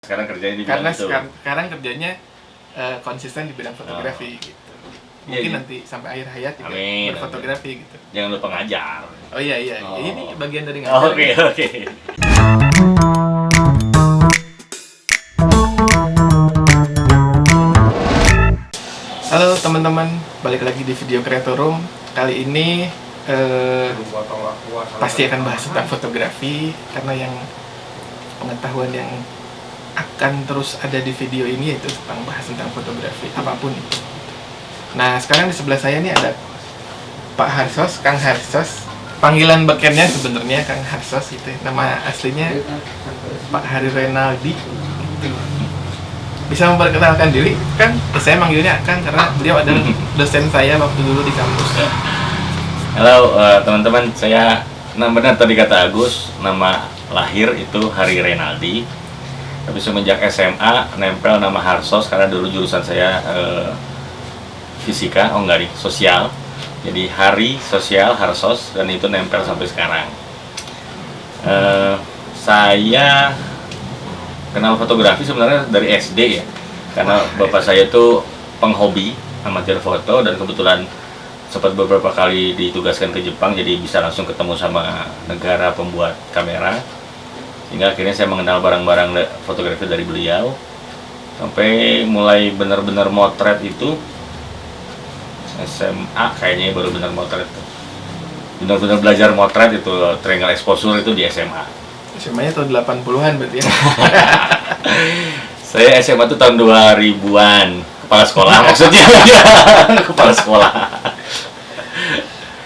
Sekarang kerjanya di bidang karena itu. sekarang kerjanya konsisten di bidang fotografi gitu. Mungkin nanti sampai akhir hayat juga berfotografi gitu. Jangan lupa ngajar. Oh iya, ini bagian dari ngajar. Oke. Halo teman-teman, balik lagi di Video Creator Room. Kali ini pasti akan bahas tentang fotografi, karena yang pengetahuan yang akan terus ada di video ini yaitu tentang bahas tentang fotografi apapun itu. Nah, sekarang di sebelah saya ini ada Pak Harsos, Kang Harsos. Panggilan bekennya sebenarnya Kang Harsos itu. Nama aslinya Pak Hari Renaldi. Bisa memperkenalkan diri, Kang? Saya manggilnya Kang karena beliau adalah dosen saya waktu dulu di kampus. Halo teman-teman, saya benar tadi kata Agus, nama lahir itu Hari Renaldi. Tapi semenjak SMA nempel nama Harsos karena dulu jurusan saya fisika, sosial. Jadi Hari Sosial Harsos, dan itu nempel sampai sekarang. Saya kenal fotografi sebenarnya dari SD ya, karena bapak saya itu penghobi amatir foto, dan kebetulan sempat beberapa kali ditugaskan ke Jepang, jadi bisa langsung ketemu sama negara pembuat kamera, sehingga akhirnya saya mengenal barang-barang fotografi dari beliau. Sampai mulai benar-benar motret itu SMA kayaknya, baru benar motret itu, benar-benar belajar motret itu, triangle exposure itu di SMA. SMA-nya tahun 80-an berarti ya? Saya SMA itu tahun 2000-an, kepala sekolah maksudnya. Kepala sekolah.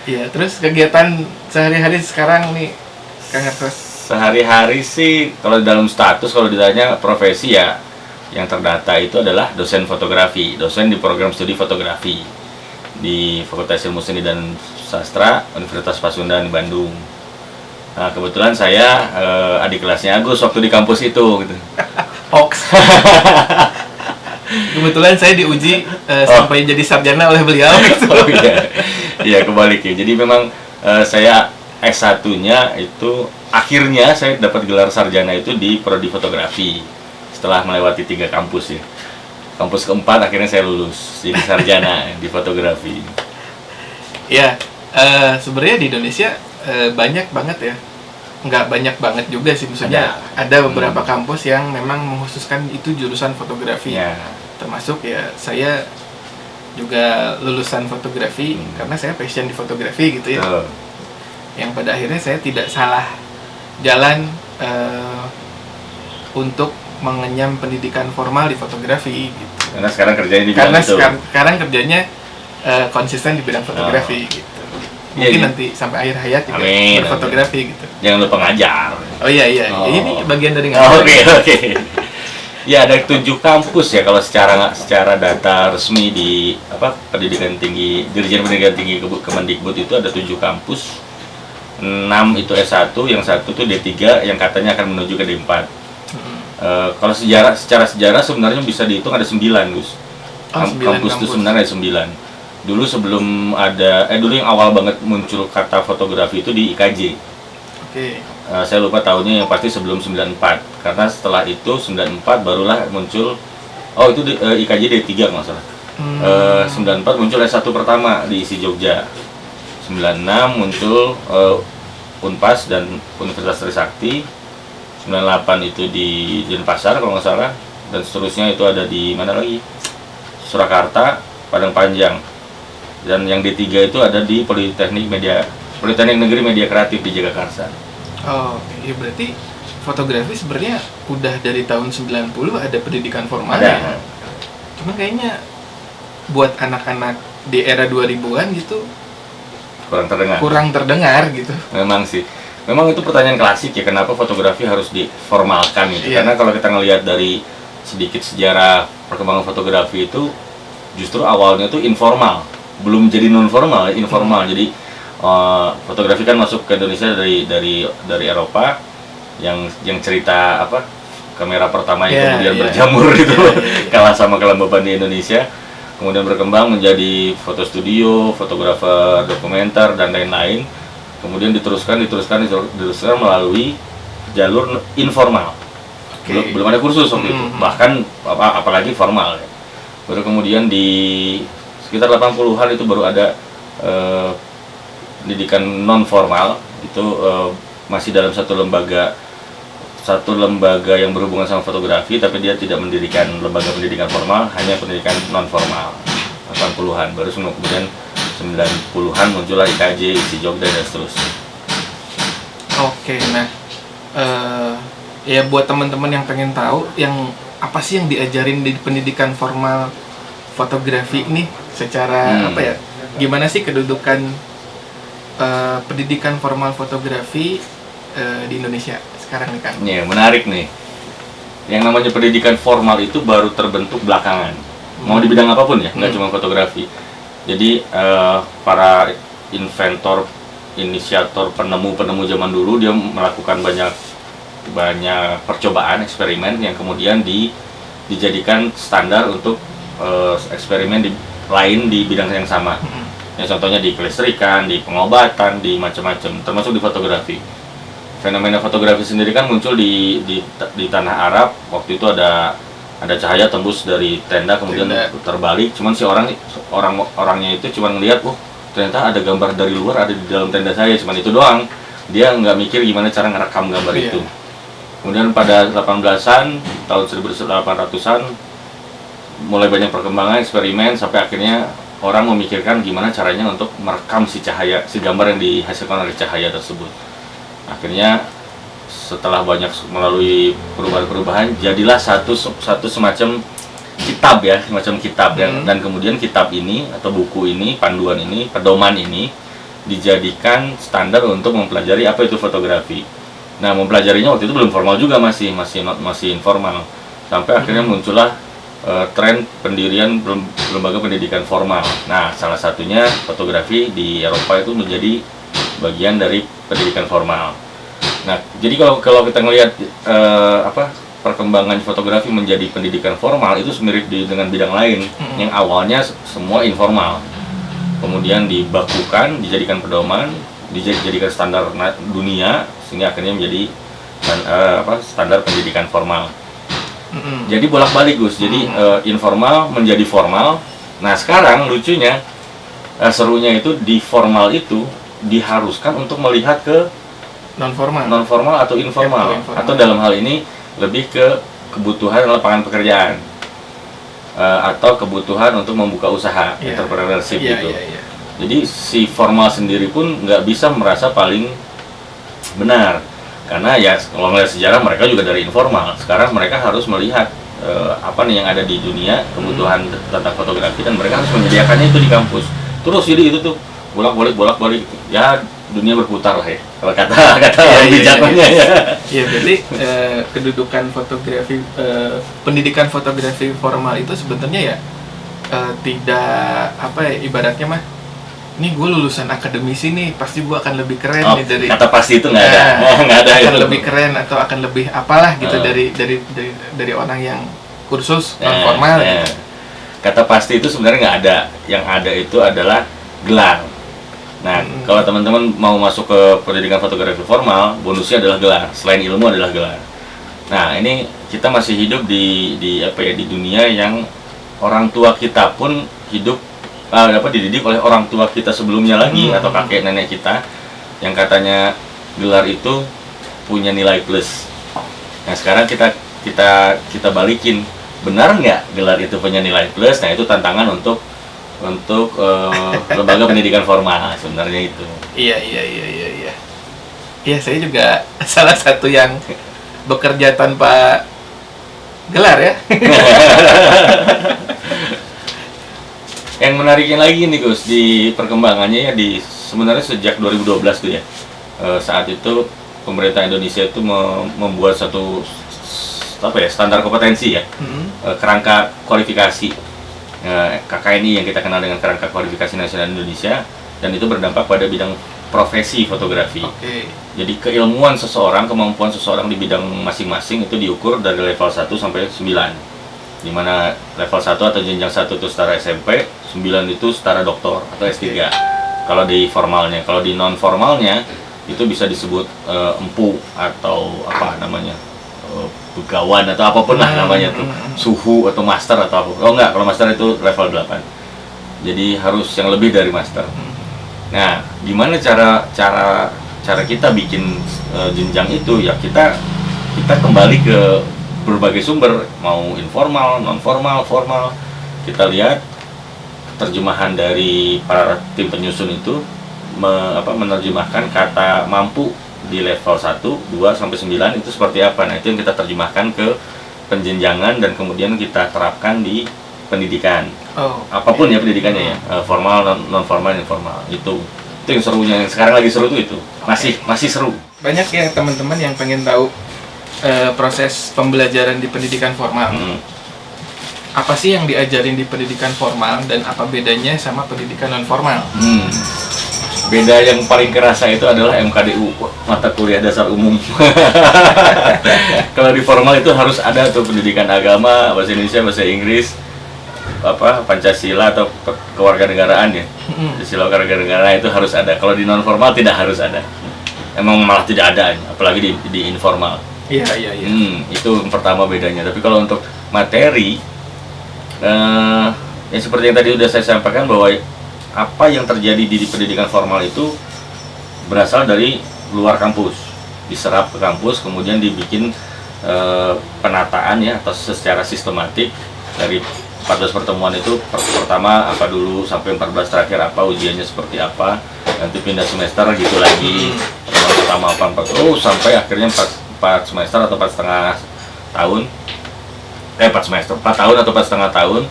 Iya, terus kegiatan sehari-hari sekarang nih, Kang Harsos? Sehari-hari sih, kalau dalam status, kalau ditanya profesi ya, yang terdata itu adalah dosen fotografi, dosen di program studi fotografi di Fakultas Ilmu Seni dan Sastra Universitas Pasundan Bandung. Nah, kebetulan saya adik kelasnya Agus waktu di kampus itu gitu. Hoax. Kebetulan saya diuji sampai jadi sarjana oleh beliau gitu. Oh iya, kebalik ya. Jadi memang saya S1-nya itu akhirnya saya dapat gelar sarjana itu di prodi fotografi setelah melewati 3 kampus ya. Kampus keempat akhirnya saya lulus jadi sarjana di fotografi. Ya, sebenarnya di Indonesia banyak banget ya. Nggak banyak banget juga sih, maksudnya ada beberapa kampus yang memang mengkhususkan itu jurusan fotografi ya. Termasuk ya saya juga lulusan fotografi karena saya passion di fotografi gitu ya. Yang pada akhirnya saya tidak salah jalan untuk mengenyam pendidikan formal di fotografi gitu. Karena sekarang kerjanya di bidang itu. Sekarang kerjanya konsisten di bidang fotografi gitu. Mungkin nanti sampai akhir hayat juga berfotografi gitu. Jangan lupa ngajar. Oh iya, ini bagian dari ngajar. Oke. Ya, ada 7 kampus ya kalau secara data resmi di pendidikan tinggi, Dirjen Pendidikan Tinggi Kemendikbud itu ada 7 kampus. 6 itu S1, yang 1 itu D3 yang katanya akan menuju ke D4. Kalau secara sejarah sebenarnya bisa dihitung ada 9, Gus. Kampus itu sebenarnya ada 9. Dulu sebelum ada dulu yang awal banget muncul kata fotografi itu di IKJ. Oke. Saya lupa tahunnya, yang pasti sebelum 94. Karena setelah itu 94 barulah muncul itu IKJ D3 kalau nggak salah. 94 muncul S1 pertama di ISI Jogja. 96 muncul Unpas dan Universitas Trisakti. 98 itu di Denpasar kalau nggak salah, dan seterusnya itu ada di mana lagi? Surakarta, Padang Panjang. Dan yang D3 itu ada di Politeknik Negeri Media Kreatif di Jagakarsa. Oh, iya, berarti fotografi sebenarnya udah dari tahun 90 ada pendidikan formal ya. Cuma kayaknya buat anak-anak di era 2000-an gitu kurang terdengar gitu. Memang sih. Memang itu pertanyaan klasik ya, kenapa fotografi harus diformalkan gitu. Karena kalau kita ngelihat dari sedikit sejarah perkembangan fotografi itu justru awalnya tuh informal, belum jadi non formal, informal. Jadi fotografi kan masuk ke Indonesia dari Eropa yang cerita kamera pertama yang kemudian berjamur itu kalah sama kelembaban di Indonesia, kemudian berkembang menjadi foto studio, fotografer dokumenter dan lain-lain. Kemudian diteruskan melalui jalur informal. belum ada kursus waktu itu, bahkan apalagi formal ya. Baru kemudian di sekitar 80-an itu baru ada pendidikan non formal, itu masih dalam satu lembaga yang berhubungan sama fotografi, tapi dia tidak mendirikan lembaga pendidikan formal, hanya pendidikan non formal. 80-an, baru kemudian 90-an muncullah IKJ, ISI Jogja dan seterusnya. Oke, nah ya buat teman-teman yang pengen tahu yang apa sih yang diajarin di pendidikan formal fotografi ini secara apa ya? Gimana sih kedudukan pendidikan formal fotografi di Indonesia sekarang nih, Kang? Ya, menarik nih. Yang namanya pendidikan formal itu baru terbentuk belakangan. Mau di bidang apapun ya, nggak cuma fotografi. Jadi para inventor, inisiator, penemu zaman dulu dia melakukan banyak percobaan, eksperimen yang kemudian dijadikan standar untuk eksperimen lain di bidang yang sama. Ya, contohnya di kelistrikan, di pengobatan, di macam-macam, termasuk di fotografi. Fenomena fotografi sendiri kan muncul di tanah Arab. Waktu itu ada cahaya tembus dari tenda kemudian terbalik, cuman si orangnya itu cuman ngelihat, ternyata ada gambar dari luar ada di dalam tenda saya, cuman itu doang. Dia nggak mikir gimana cara ngerekam gambar itu. Kemudian pada 18-an tahun 1800-an mulai banyak perkembangan eksperimen sampai akhirnya orang memikirkan gimana caranya untuk merekam si gambar yang dihasilkan oleh cahaya tersebut. Akhirnya setelah banyak melalui perubahan-perubahan, jadilah satu semacam kitab ya, dan kemudian kitab ini atau buku ini, panduan ini, pedoman ini dijadikan standar untuk mempelajari apa itu fotografi. Nah, mempelajarinya waktu itu belum formal juga, masih informal. Sampai akhirnya muncullah tren pendirian lembaga pendidikan formal. Nah, salah satunya fotografi di Eropa itu menjadi bagian dari pendidikan formal. Nah, jadi kalau kita ngelihat perkembangan fotografi menjadi pendidikan formal itu semirip dengan bidang lain yang awalnya semua informal, kemudian dibakukan, dijadikan pedoman, dijadikan standar dunia sehingga akhirnya menjadi standar pendidikan formal. Jadi bolak-balik, Gus. Jadi informal menjadi formal. Nah, sekarang lucunya serunya itu di formal itu diharuskan untuk melihat ke non formal atau informal, atau dalam hal ini lebih ke kebutuhan lapangan pekerjaan atau kebutuhan untuk membuka usaha, entrepreneurship gitu. Jadi si formal sendiri pun nggak bisa merasa paling benar, karena ya kalau melihat sejarah mereka juga dari informal. Sekarang mereka harus melihat apa nih yang ada di dunia, kebutuhan tentang fotografi, dan mereka harus menyediakannya itu di kampus. Terus jadi itu tuh bolak-balik ya, dunia berputar lah ya kalau kata bijaknya ya. Iya, berarti kedudukan fotografi, pendidikan fotografi formal itu sebenarnya ya tidak ibaratnya mah, nih gue lulusan akademisi nih pasti gue akan lebih keren nih dari kata pasti itu nggak ada akan lebih keren atau akan lebih apalah gitu dari orang yang kursus non formal gitu. Kata pasti itu sebenarnya nggak ada. Yang ada itu adalah gelar. Nah, kalau teman-teman mau masuk ke pendidikan fotografi formal, bonusnya adalah gelar. Selain ilmu adalah gelar. Nah, ini kita masih hidup di dunia yang orang tua kita pun hidup dididik oleh orang tua kita sebelumnya lagi, atau kakek nenek kita yang katanya gelar itu punya nilai plus. Nah, sekarang kita balikin, benar nggak gelar itu punya nilai plus? Nah, itu tantangan untuk lembaga pendidikan formal sebenarnya itu. Iya. Iya, saya juga salah satu yang bekerja tanpa gelar ya. Yang menariknya lagi nih, Gus, di perkembangannya ya, sebenarnya sejak 2012 tuh ya. Saat itu pemerintah Indonesia itu membuat satu standar kompetensi ya, kerangka kualifikasi KKNI yang kita kenal dengan Kerangka Kualifikasi Nasional Indonesia, dan itu berdampak pada bidang profesi fotografi. Jadi keilmuan seseorang, kemampuan seseorang di bidang masing-masing itu diukur dari level 1 sampai 9. Di mana level 1 atau jenjang 1 itu setara SMP, 9 itu setara doktor atau S3. Kalau di formalnya, kalau di non formalnya itu bisa disebut empu atau begawan atau apapun lah namanya tuh, suhu atau master atau apa. Oh enggak, kalau master itu level 8. Jadi harus yang lebih dari master. Nah, gimana cara kita bikin jenjang itu ya, kita kembali ke berbagai sumber, mau informal, non formal, formal. Kita lihat terjemahan dari para tim penyusun itu menerjemahkan kata mampu di level 1, 2 sampai 9 itu seperti apa. Nah, itu yang kita terjemahkan ke penjenjangan dan kemudian kita terapkan di pendidikan. Apapun ya pendidikannya ya, formal, non formal, informal. Itu yang serunya, yang sekarang lagi seru itu. Masih seru. Banyak ya teman-teman yang pengen tahu proses pembelajaran di pendidikan formal. Apa sih yang diajarin di pendidikan formal dan apa bedanya sama pendidikan non formal? Beda yang paling kerasa itu adalah MKDU, mata kuliah dasar umum. Kalau di formal itu harus ada tuh pendidikan agama, bahasa Indonesia, bahasa Inggris, Pancasila atau kewarganegaraan ya. Sila kewarganegaraan itu harus ada. Kalau di non formal tidak harus ada. Emang malah tidak ada, apalagi di informal. Iya. Itu yang pertama bedanya. Tapi kalau untuk materi, yang seperti yang tadi udah saya sampaikan, bahwa apa yang terjadi di pendidikan formal itu berasal dari luar kampus, diserap ke kampus, kemudian dibikin penataan ya, atau secara sistematik dari 14 pertemuan itu. Pertama apa dulu, sampai 14 terakhir apa, ujiannya seperti apa, nanti pindah semester gitu lagi. Pertama apa, sampai akhirnya 4 semester atau 4,5 tahun, 4 tahun atau 4,5 tahun,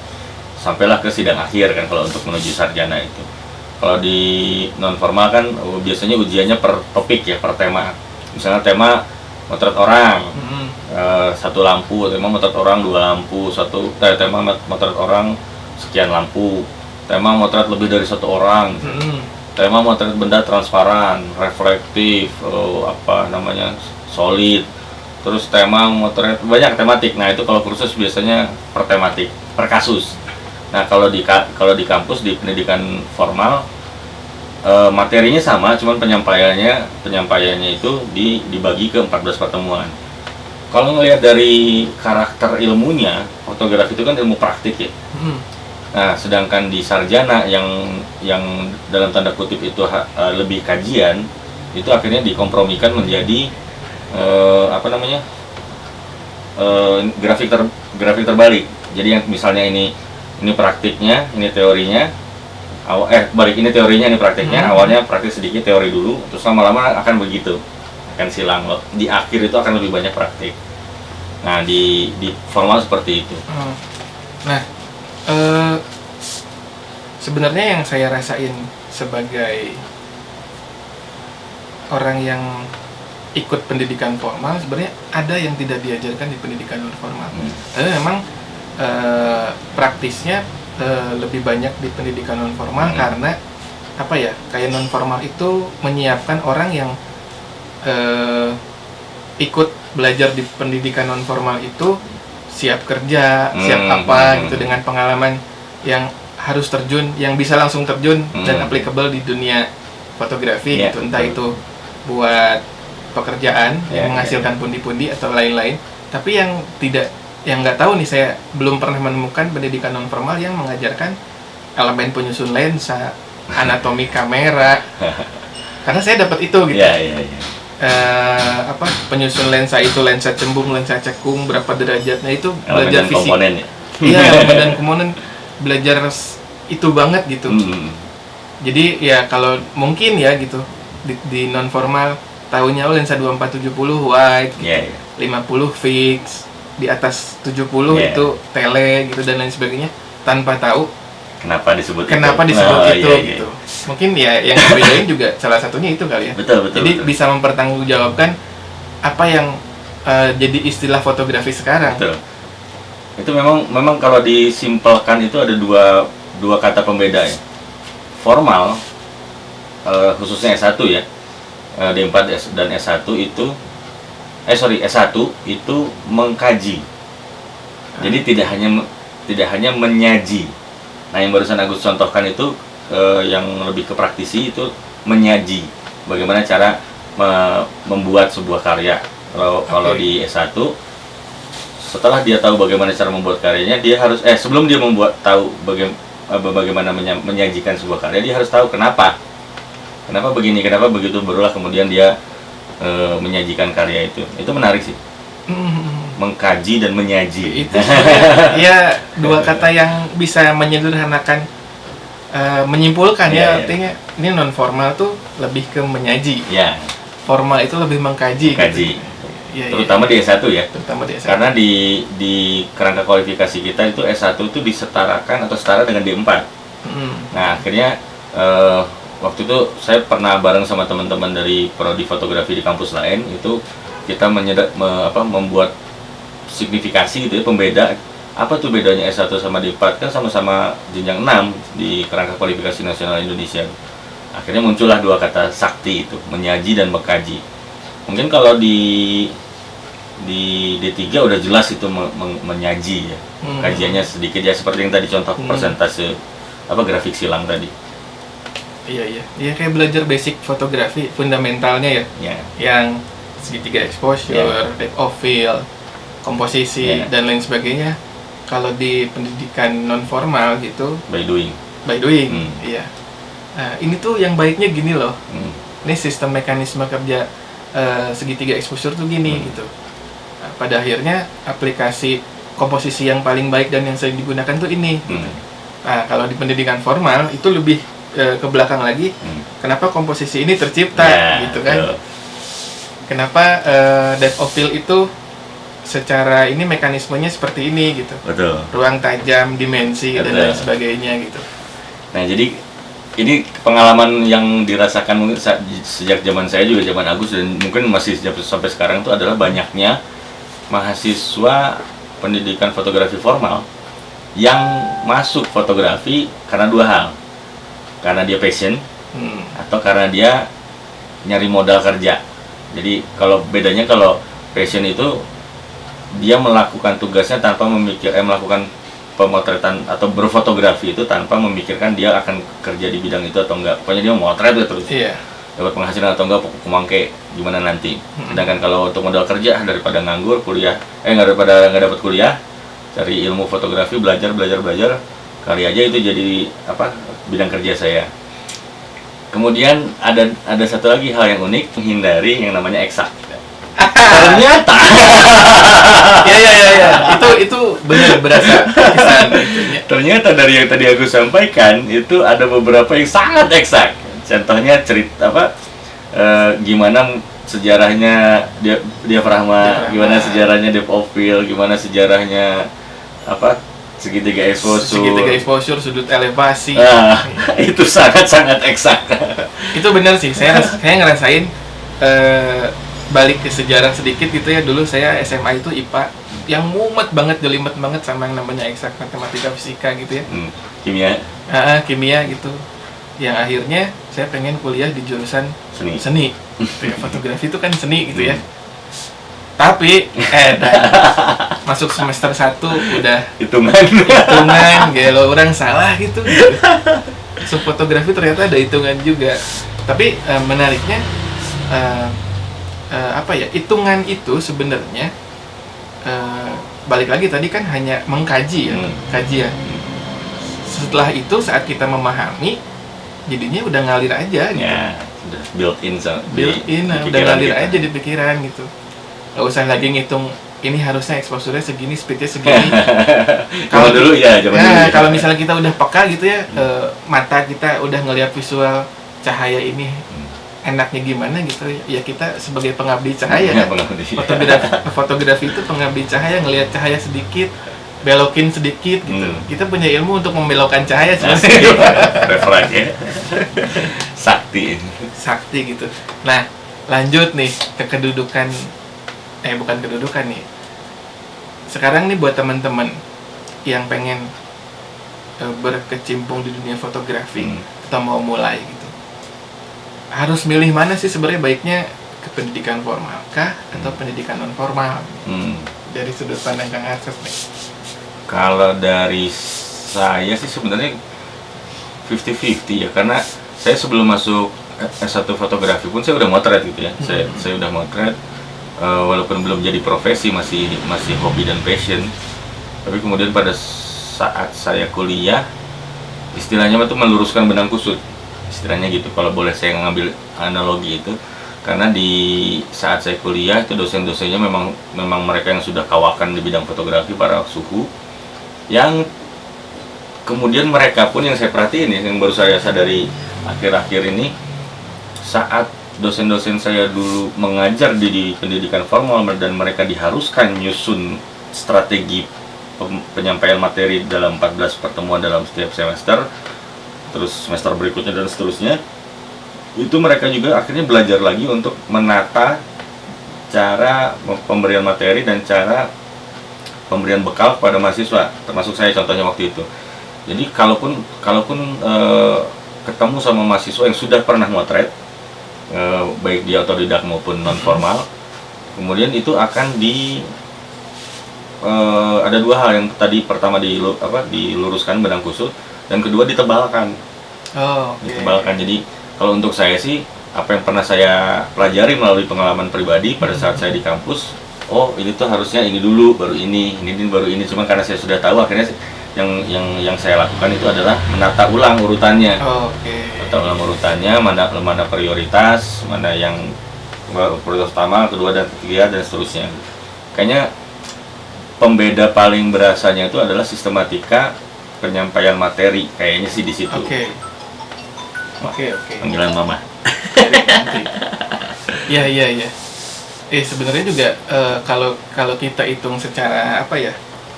sampailah ke sidang akhir kan, kalau untuk menuju sarjana itu. Kalau di non formal kan biasanya ujiannya per topik ya, per tema. Misalnya tema motret orang, 1 lampu, tema motret orang 2 lampu, tema motret orang sekian lampu, tema motret lebih dari 1 orang, tema motret benda transparan, reflektif, solid. Terus tema motret banyak tematik. Nah, itu kalau kursus biasanya per tematik, per kasus. Nah, kalau di kampus, di pendidikan formal, materinya sama, cuman penyampaiannya itu dibagi ke 14 pertemuan. Kalau ngelihat dari karakter ilmunya, fotografi itu kan ilmu praktik ya. Nah, sedangkan di sarjana yang dalam tanda kutip itu lebih kajian, itu akhirnya dikompromikan menjadi grafik terbalik. Jadi yang misalnya ini praktiknya, ini teorinya, ini teorinya, ini praktiknya. Awalnya praktik sedikit, teori dulu, terus lama-lama akan begitu, akan silang. Di akhir itu akan lebih banyak praktik. Nah, di formal seperti itu. Nah, sebenarnya yang saya rasain sebagai orang yang ikut pendidikan formal, sebenarnya ada yang tidak diajarkan di pendidikan non formal. Memang praktisnya lebih banyak di pendidikan non formal, karena kayak non formal itu menyiapkan orang yang ikut belajar di pendidikan non formal itu siap kerja, siap gitu, dengan pengalaman yang harus terjun, yang bisa langsung terjun dan applicable di dunia fotografi gitu, entah itu buat pekerjaan yang menghasilkan pundi-pundi atau lain-lain. Tapi yang nggak tahu nih, saya belum pernah menemukan pendidikan non formal yang mengajarkan elemen penyusun lensa, anatomi kamera. Karena saya dapat itu gitu. Penyusun lensa itu, lensa cembung, lensa cekung, berapa derajatnya, itu belajar fisik. Komponen ya. Iya, elemen dan komponen, belajar itu banget gitu. Jadi ya kalau mungkin ya gitu di non formal tahunya lensa 2470 wide, 50 fix, di atas 70 itu tele gitu dan lain sebagainya, tanpa tahu kenapa disebut itu gitu. Mungkin ya yang membedain juga salah satunya itu kali ya. Betul. Jadi bisa mempertanggungjawabkan apa yang jadi istilah fotografi sekarang. Betul. Itu memang kalau disimpelkan itu ada dua kata pembeda ya. Formal, khususnya S1 ya, D4 dan S1 itu S1 itu mengkaji. Jadi tidak hanya menyaji. Nah, yang barusan Agus contohkan itu yang lebih ke praktisi, itu menyaji. Bagaimana cara membuat sebuah karya. Kalau di S1 setelah dia tahu bagaimana cara membuat karyanya, dia harus sebelum dia bagaimana menyajikan sebuah karya, dia harus tahu kenapa begini, kenapa begitu, barulah kemudian dia menyajikan karya itu. Itu menarik sih. Mengkaji dan menyaji. Itu ya dua kata yang bisa menyederhanakan, menyimpulkan Iya. artinya ini non formal tuh lebih ke menyaji, Ya, formal itu lebih mengkaji. kaji. Gitu. Iya, Terutama di S1 ya. terutama di S1. Karena di kerangka kualifikasi kita itu S1 itu disetarakan atau setara dengan D4. Nah, akhirnya waktu itu saya pernah bareng sama teman-teman dari prodi fotografi di kampus lain, itu kita membuat signifikasi gitu ya, pembeda. Apa tuh bedanya S1 sama D4? Kan sama-sama jenjang 6 di kerangka kualifikasi nasional Indonesia. Akhirnya muncullah dua kata sakti itu, menyaji dan mengkaji. Mungkin kalau di D3 udah jelas itu menyaji ya. Kajiannya sedikit ya, seperti yang tadi contoh persentase grafik silang tadi. Iya kayak belajar basic fotografi fundamentalnya ya. Ya. Yang segitiga exposure, depth of field, komposisi dan lain sebagainya. Kalau di pendidikan non formal gitu, By doing. Iya. Nah, ini tuh yang baiknya gini loh. Ini sistem mekanisme kerja segitiga exposure tuh gini gitu. Nah, pada akhirnya aplikasi komposisi yang paling baik dan yang sering digunakan tuh ini. Gitu. Nah, kalau di pendidikan formal itu lebih ke belakang lagi. Kenapa komposisi ini tercipta gitu kan? Kenapa depth of field itu secara ini mekanismenya seperti ini gitu. Betul. Ruang tajam, dimensi dan lain sebagainya gitu. Nah, jadi ini pengalaman yang dirasakan mungkin sejak zaman saya juga, zaman Agus, dan mungkin masih sampai sekarang itu adalah banyaknya mahasiswa pendidikan fotografi formal yang masuk fotografi karena dua hal. Karena dia passion atau karena dia nyari modal kerja. Jadi bedanya kalau passion itu dia melakukan tugasnya tanpa melakukan pemotretan atau berfotografi itu tanpa memikirkan dia akan kerja di bidang itu atau enggak. Pokoknya dia mau motret terus. Iya. Dapat penghasilan atau enggak, kumangke gimana nanti. Sedangkan kalau untuk modal kerja, daripada nganggur kuliah, daripada nggak dapat kuliah, cari ilmu fotografi, belajar, kali aja itu jadi bidang kerja saya. Kemudian ada satu lagi hal yang unik, menghindari yang namanya eksak. Ternyata itu benar berasa kisahan itunya. Ternyata dari yang tadi aku sampaikan itu ada beberapa yang sangat eksak. Contohnya gimana sejarahnya diafragma, gimana sejarahnya depth of field, gimana sejarahnya segitiga exposure, sudut elevasi. Itu sangat eksak. Itu benar sih, saya ngerasain balik ke sejarah sedikit gitu ya. Dulu saya SMA itu IPA yang mumet banget, jelimet banget sama yang namanya eksak, matematika, fisika gitu ya. Kimia gitu. Yang akhirnya saya pengen kuliah di jurusan seni. Fotografi itu kan seni gitu ya. Tapi masuk semester 1 udah hitungan gelo orang salah gitu. So, fotografi ternyata ada hitungan juga. Tapi menariknya hitungan itu sebenarnya balik lagi tadi kan hanya mengkaji ya, kajian. Setelah itu saat kita memahami, jadinya udah ngalir aja gitu. Ya, udah built-in udah ngalir aja di pikiran gitu. Gak usah lagi ngitung ini harusnya exposure-nya segini, speed-nya segini. Kalau dulu kalau misalnya kita udah peka gitu ya, mata kita udah ngelihat visual cahaya ini enaknya gimana gitu ya, kita sebagai pengabdi cahaya fotografi itu pengabdi cahaya, ngelihat cahaya sedikit belokin sedikit gitu. Kita punya ilmu untuk membelokkan cahaya sebenarnya. Referensi ya. Sakti gitu. Nah, lanjut nih ke kedudukan bukan kedudukan nih. Sekarang nih buat teman-teman yang pengen berkecimpung di dunia fotografi atau mau mulai gitu. Harus milih mana sih sebenarnya baiknya, ke pendidikan formal kah atau pendidikan non formal? Dari sudut pandang Kang Arsyad nih. Kalau dari saya sih sebenarnya 50-50 ya, karena saya sebelum masuk S1 fotografi pun saya udah motret gitu ya. Saya udah motret walaupun belum jadi profesi, masih hobi dan passion. Tapi kemudian pada saat saya kuliah, istilahnya itu meluruskan benang kusut, istilahnya gitu kalau boleh saya ngambil analogi itu. Karena di saat saya kuliah itu dosen-dosennya memang mereka yang sudah kawakan di bidang fotografi, para suhu, yang kemudian mereka pun yang saya perhatiin ya, yang baru saya sadari akhir-akhir ini, saat dosen-dosen saya dulu mengajar di pendidikan formal dan mereka diharuskan nyusun strategi penyampaian materi dalam 14 pertemuan dalam setiap semester, terus semester berikutnya dan seterusnya, itu mereka juga akhirnya belajar lagi untuk menata cara pemberian materi dan cara pemberian bekal kepada mahasiswa, termasuk saya contohnya waktu itu. Jadi kalaupun ketemu sama mahasiswa yang sudah pernah motret, baik dia otodidak maupun non formal, kemudian itu akan ada dua hal yang tadi, pertama diluruskan benang kusut, dan kedua ditebalkan. Ditebalkan. Jadi kalau untuk saya sih, apa yang pernah saya pelajari melalui pengalaman pribadi pada saat saya di kampus, oh ini tuh harusnya ini dulu, baru ini baru ini. Cuma karena saya sudah tahu, akhirnya yang saya lakukan itu adalah menata ulang urutannya. Menata ulang urutannya, mana prioritas, mana yang prioritas utama, kedua dan ketiga dan seterusnya. Kayaknya pembeda paling berasanya itu adalah sistematika penyampaian materi, kayaknya sih di situ. Panggilan mama. Iya. Sebenarnya juga kalau kita hitung secara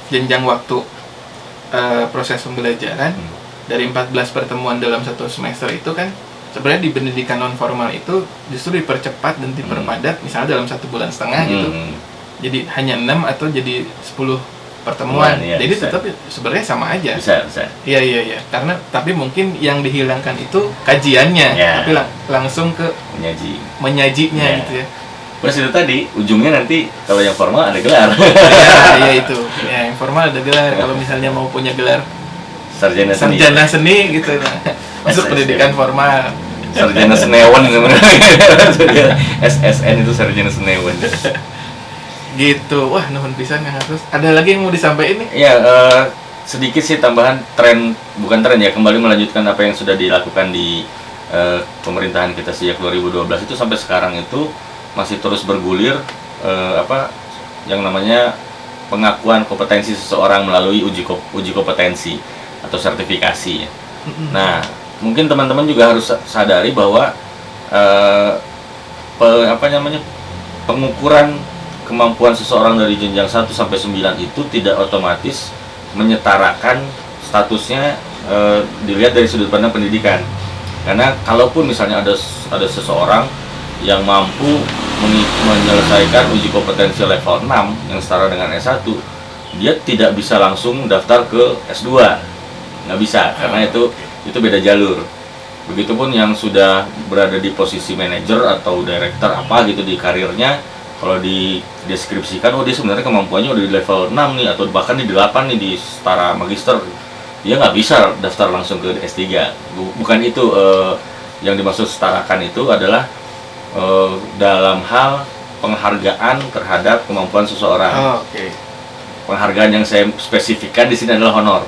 jenjang waktu proses pembelajaran dari 14 pertemuan dalam satu semester itu kan sebenarnya di pendidikan non formal itu justru dipercepat dan diperpadat, misalnya dalam 1,5 bulan gitu. Jadi hanya 6 atau jadi 10 pertemuan, ya, jadi bisa. tetap sebenarnya sama aja. Bisa. Iya. Tapi mungkin yang dihilangkan itu kajiannya, tapi langsung ke menyajinya gitu ya. Terus itu tadi ujungnya nanti kalau yang formal ada gelar. Iya itu. Ya, yang formal ada gelar. Kalau misalnya mau punya gelar sarjana seni gitu, masuk pendidikan formal. Sarjana senewan sebenarnya. SSN itu sarjana senewan. Gitu. Wah, nuhun pisan Kang Agus. Ada lagi yang mau disampaikan nih? Iya, sedikit sih tambahan bukan tren ya, kembali melanjutkan apa yang sudah dilakukan di pemerintahan kita sejak 2012 itu sampai sekarang itu masih terus bergulir yang namanya pengakuan kompetensi seseorang melalui uji kompetensi atau sertifikasi. Nah, mungkin teman-teman juga harus sadari bahwa pengukuran kemampuan seseorang dari jenjang 1 sampai 9 itu tidak otomatis menyetarakan statusnya dilihat dari sudut pandang pendidikan. Karena kalaupun misalnya ada seseorang yang mampu menyelesaikan uji kompetensi level 6 yang setara dengan S1, dia tidak bisa langsung daftar ke S2. Nggak bisa, karena itu beda jalur. Begitupun yang sudah berada di posisi manajer atau director gitu di karirnya, kalau dideskripsikan, dia sebenarnya kemampuannya udah di level 6 nih, atau bahkan di 8 nih di setara magister, dia nggak bisa daftar langsung ke S3. Bukan itu yang dimaksud setarakan, itu adalah dalam hal penghargaan terhadap kemampuan seseorang. Penghargaan yang saya spesifikkan di sini adalah honor.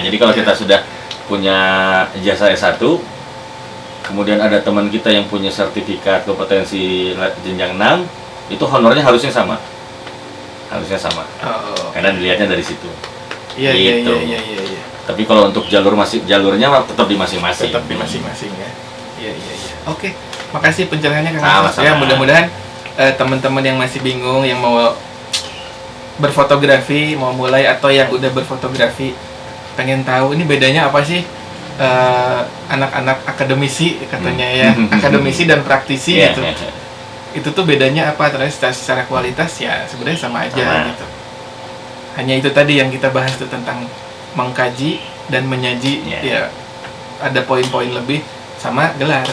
Jadi kalau kita sudah punya ijazah S1, kemudian ada teman kita yang punya sertifikat kompetensi jenjang 6, itu honornya harusnya sama. Karena dilihatnya dari situ. Iya. Tapi kalau untuk jalurnya tetap di masing-masing. Ya. Iya. Oke. Makasih pencerahannya Kang Agus. Ya, mudah-mudahan teman-teman yang masih bingung, yang mau berfotografi, mau mulai atau yang udah berfotografi, pengen tahu ini bedanya apa sih anak-anak akademisi katanya ya, akademisi dan praktisi gitu. Itu tuh bedanya apa? Ternyata secara kualitas ya sebenarnya sama aja gitu. Hanya itu tadi yang kita bahas tuh tentang mengkaji dan menyaji, ya ada poin-poin lebih sama gelar.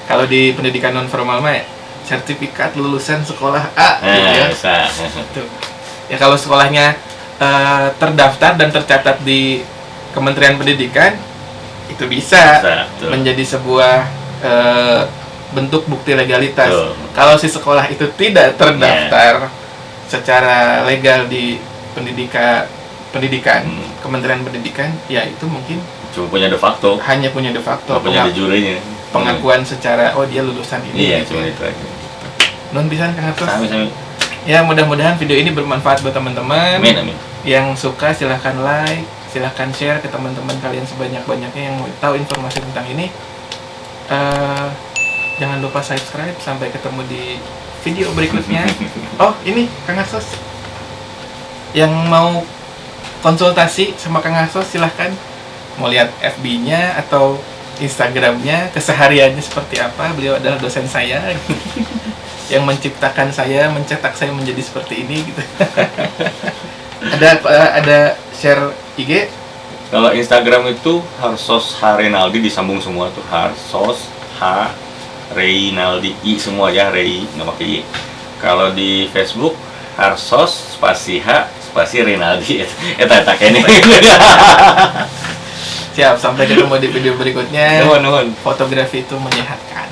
Kalau di pendidikan non formal mah sertifikat lulusan sekolah A gitu ya. Tuh. Ya kalau sekolahnya terdaftar dan tercatat di Kementerian Pendidikan, itu bisa menjadi sebuah bentuk bukti legalitas. Betul. Kalau si sekolah itu tidak terdaftar secara legal di pendidikan Kementerian Pendidikan, ya itu mungkin Cuma punya de facto, hanya punya de facto nggak punya de jure-nya. pengakuan secara oh dia lulusan ini. Iya, gitu. cuma itu aja. Non pisan Kang Atos. Sami. Ya mudah-mudahan video ini bermanfaat buat teman-teman. Amin. Yang suka silahkan like, silahkan share ke teman-teman kalian sebanyak-banyaknya yang mau tahu informasi tentang ini. Jangan lupa subscribe. Sampai ketemu di video berikutnya. Oh ini Kang Asos, yang mau konsultasi sama Kang Asos silahkan. Mau lihat FB-nya atau Instagram-nya, kesehariannya seperti apa. Beliau adalah dosen saya yang menciptakan saya, mencetak saya menjadi seperti ini gitu. Ada share IG. Kalau Instagram itu Harsos H Renaldi disambung semua tuh, Harsos H Reynaldi, I semua ya, Rey nggak pakai Y. Kalau di Facebook Harsos spasi H spasi Renaldi, eta kene. Siap, sampai ketemu di video berikutnya. Nuhun. Fotografi itu menyehatkan.